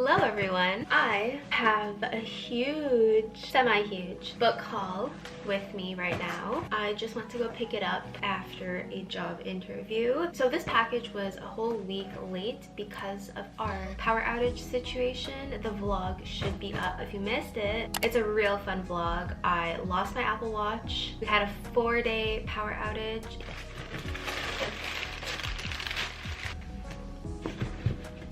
Hello everyone! I have a huge, semi-huge book haul with me right now. I just went to go pick it up after a job interview. So this package was a whole week late because of our power outage situation. The vlog should be up if you missed it. It's a real fun vlog. I lost my Apple Watch. We had a 4-day power outage.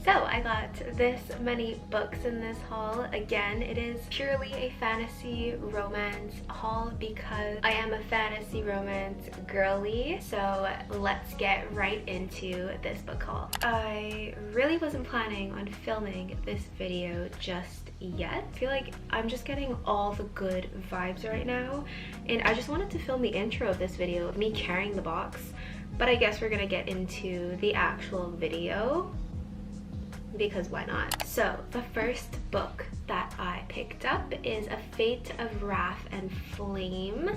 So I got this many books in this haul. Again, it is purely a fantasy romance haul because I am a fantasy romance girly. So let's get right into this book haul. I really wasn't planning on filming this video just yet. I feel like I'm just getting all the good vibes right now, and I just wanted to film the intro of this video of me carrying the box, but I guess we're gonna get into the actual video because why not? So the first book that I picked up is A Fate of Wrath and Flame.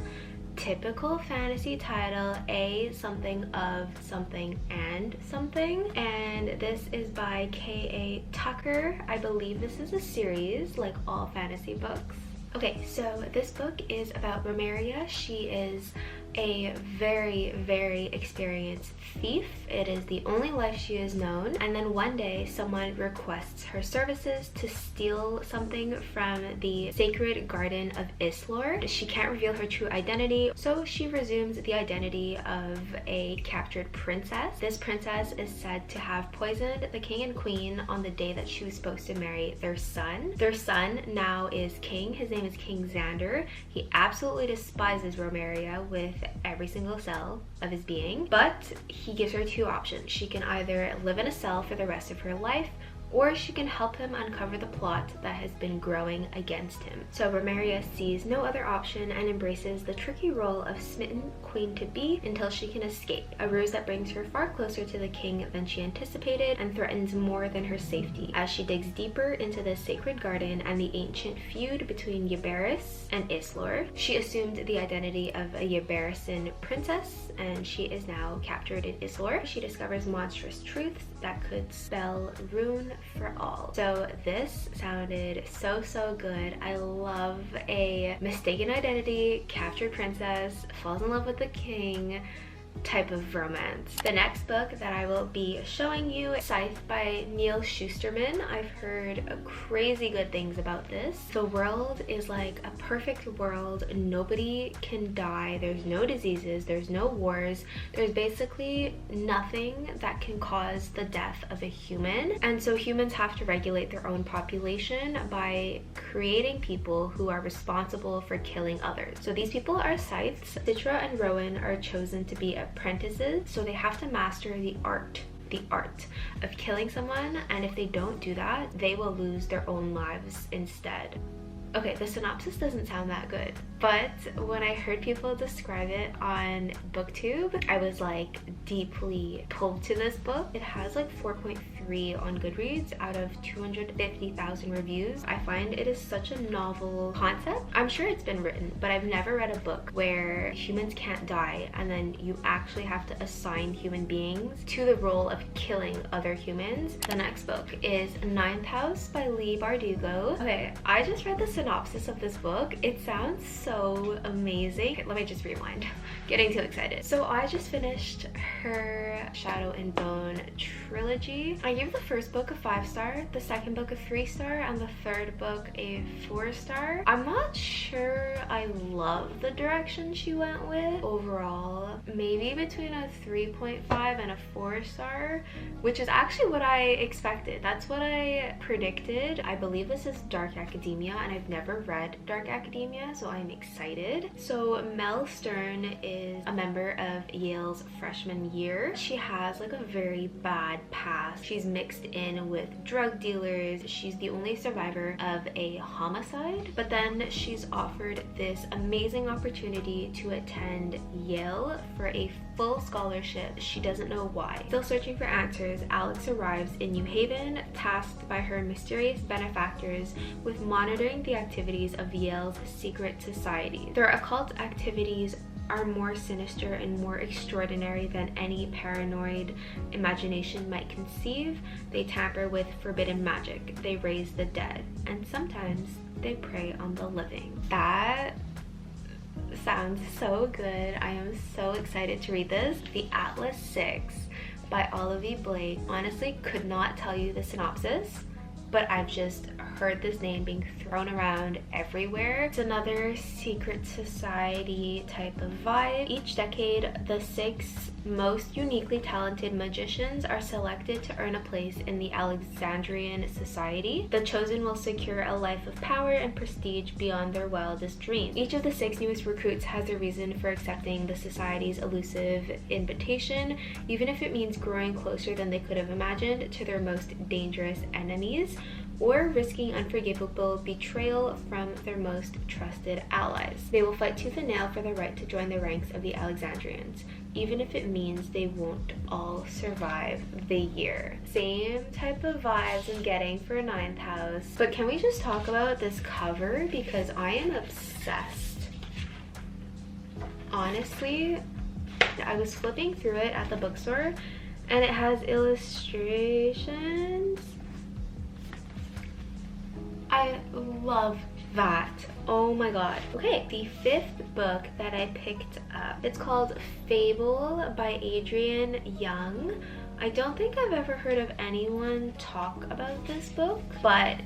Typical fantasy title, a something of something and something, and this is by K.A. Tucker. I believe this is a series like all fantasy books. Okay, so this book is about Romeria. She is a very experienced thief. It is the only life she is known, and then one day someone requests her services to steal something from the sacred garden of Islor. She can't reveal her true identity, so she resumes the identity of a captured princess. This princess is said to have poisoned the king and queen on the day that she was supposed to marry their son. Their son now is king. His name is King Xander. He absolutely despises Romeria with every single cell of his being, but he gives her two options. She can either live in a cell for the rest of her life, or she can help him uncover the plot that has been growing against him. So Romeria sees no other option and embraces the tricky role of smitten queen-to-be until she can escape, a ruse that brings her far closer to the king than she anticipated and threatens more than her safety. As she digs deeper into the sacred garden and the ancient feud between Yabaris and Islor, she assumed the identity of a Yabarisan princess, and she is now captured in Islor. She discovers monstrous truths that could spell ruin for all. So this sounded so good. I love a mistaken identity, captured princess, falls in love with the king type of romance. The next book that I will be showing you, Scythe by Neal Shusterman. I've heard crazy good things about this. The world is like a perfect world. Nobody can die. There's no diseases. There's no wars. There's basically nothing that can cause the death of a human. And so humans have to regulate their own population by creating people who are responsible for killing others. So these people are scythes. Citra and Rowan are chosen to be apprentices, so they have to master the art of killing someone, and if they don't do that, they will lose their own lives instead. Okay, the synopsis doesn't sound that good, but when I heard people describe it on BookTube, I was like deeply pulled to this book. It has like 4.3 on Goodreads out of 250,000 reviews. I find it is such a novel concept. I'm sure it's been written, but I've never read a book where humans can't die and then you actually have to assign human beings to the role of killing other humans. The next book is Ninth House by Leigh Bardugo. Okay, I just read the synopsis of this book. It sounds so amazing. Okay, let me just rewind. Getting too excited. So I just finished her Shadow and Bone trilogy. I gave the first book a 5-star, the second book a 3-star, and the third book a 4-star. I'm not sure I love the direction she went with overall. Maybe between a 3.5 and a 4-star, which is actually what I expected. That's what I predicted. I believe this is Dark Academia, and I've never read Dark Academia, so I'm excited. So Mel Stern is a member of Yale's freshman year. She has like a very bad past. She's mixed in with drug dealers. She's the only survivor of a homicide, but then she's offered this amazing opportunity to attend Yale for a full scholarship. She doesn't know why. Still searching for answers, Alex arrives in New Haven, tasked by her mysterious benefactors with monitoring the activities of Yale's secret society. Their occult activities are more sinister and more extraordinary than any paranoid imagination might conceive. They tamper with forbidden magic, they raise the dead, and sometimes they prey on the living. That sounds so good. I am so excited to read this. The Atlas 6 by Olivia Blake. Honestly, could not tell you the synopsis, but I've just heard this name being thrown around everywhere. It's another secret society type of vibe. Each decade, the 6 most uniquely talented magicians are selected to earn a place in the Alexandrian society. The chosen will secure a life of power and prestige beyond their wildest dreams. Each of the 6 newest recruits has a reason for accepting the society's elusive invitation, even if it means growing closer than they could have imagined to their most dangerous enemies, or risking unforgivable betrayal from their most trusted allies. They will fight tooth and nail for the right to join the ranks of the Alexandrians, even if it means they won't all survive the year. Same type of vibes I'm getting for Ninth House. But can we just talk about this cover, because I am obsessed. Honestly, I was flipping through it at the bookstore and it has illustrations. I love that. Oh my god. Okay, the 5th book that I picked up, it's called Fable by Adrienne Young. I don't think I've ever heard of anyone talk about this book, but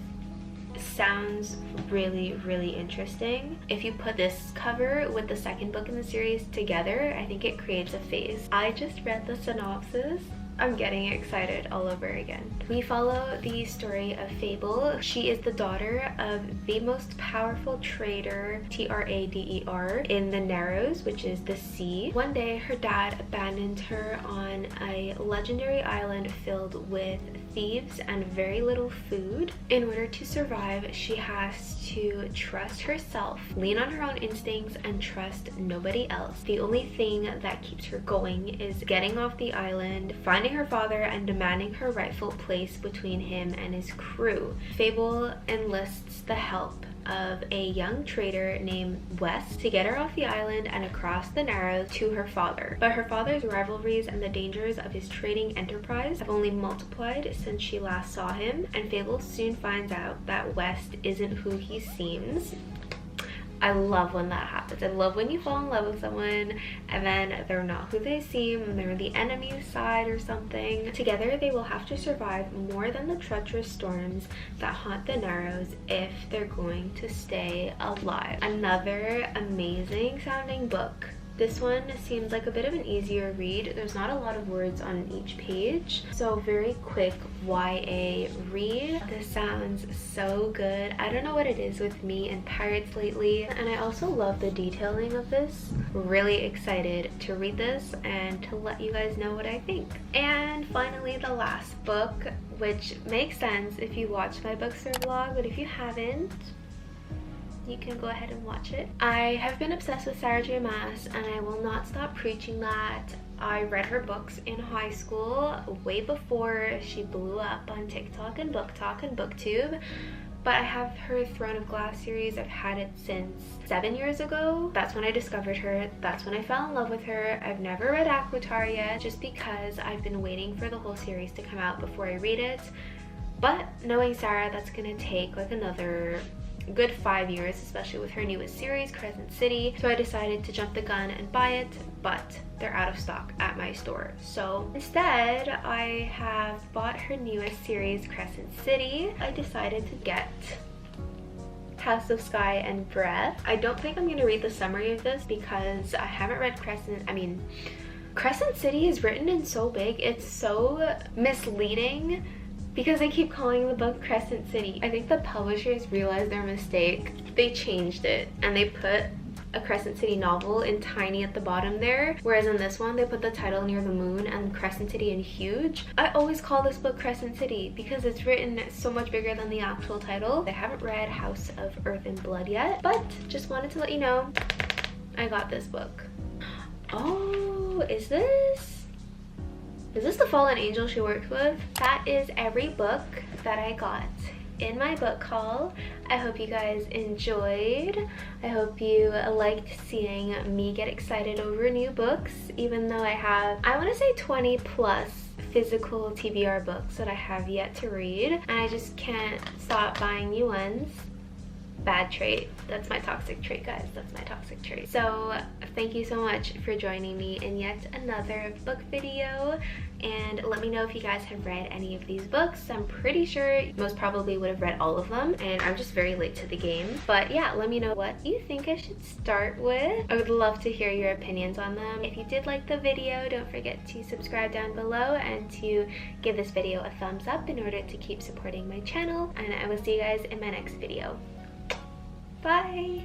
sounds really, really interesting. If you put this cover with the 2nd book in the series together, I think it creates a phase. I just read the synopsis. I'm getting excited all over again. We follow the story of Fable. She is the daughter of the most powerful trader, Trader, in the Narrows, which is the sea. One day, her dad abandoned her on a legendary island filled with thieves and very little food. In order to survive, she has to trust herself, lean on her own instincts, and trust nobody else. The only thing that keeps her going is getting off the island, finding her father, and demanding her rightful place between him and his crew. Fable enlists the help of a young trader named West to get her off the island and across the Narrows to her father. But her father's rivalries and the dangers of his trading enterprise have only multiplied since she last saw him, and Fable soon finds out that West isn't who he seems. I love when that happens. I love when you fall in love with someone and then they're not who they seem and they're the enemy's side or something. Together they will have to survive more than the treacherous storms that haunt the Narrows if they're going to stay alive. Another amazing sounding book. This one seems like a bit of an easier read. There's not a lot of words on each page, so very quick YA read. This sounds so good. I don't know what it is with me and pirates lately, and I also love the detailing of this. Really excited to read this and to let you guys know what I think. And finally, the last book, which makes sense if you watch my bookstore vlog, but if you haven't, you can go ahead and watch it. I have been obsessed with Sarah J Maas and I will not stop preaching that. I read her books in high school, way before she blew up on TikTok and BookTok and BookTube. But I have her Throne of Glass series. I've had it since 7 years ago. That's when I discovered her. That's when I fell in love with her. I've never read ACOTAR yet, just because I've been waiting for the whole series to come out before I read it. But knowing Sarah, that's gonna take like another good 5 years, especially with her newest series, Crescent City. So I decided to jump the gun and buy it, but they're out of stock at my store. So instead, I have bought her newest series, Crescent City. I decided to get House of Sky and Breath. I don't think I'm gonna read the summary of this because I haven't read Crescent City is written in so big, it's so misleading because I keep calling the book Crescent City. I think the publishers realized their mistake. They changed it and they put a Crescent City novel in tiny at the bottom there, whereas in this one they put the title near the moon and Crescent City in huge. I always call this book Crescent City because it's written so much bigger than the actual title. I haven't read House of Earth and Blood yet, but just wanted to let you know I got this book. Oh, is this the fallen angel she works with? That is every book that I got in my book haul. I hope you guys enjoyed. I hope you liked seeing me get excited over new books, even though I have, I want to say 20 plus physical TBR books that I have yet to read, and I just can't stop buying new ones. Bad trait. That's my toxic trait, guys. That's my toxic trait. So thank you so much for joining me in yet another book video, and let me know if you guys have read any of these books. I'm pretty sure most probably would have read all of them, and I'm just very late to the game. But yeah, let me know what you think I should start with. I would love to hear your opinions on them. If you did like the video, don't forget to subscribe down below and to give this video a thumbs up in order to keep supporting my channel, and I will see you guys in my next video. Bye!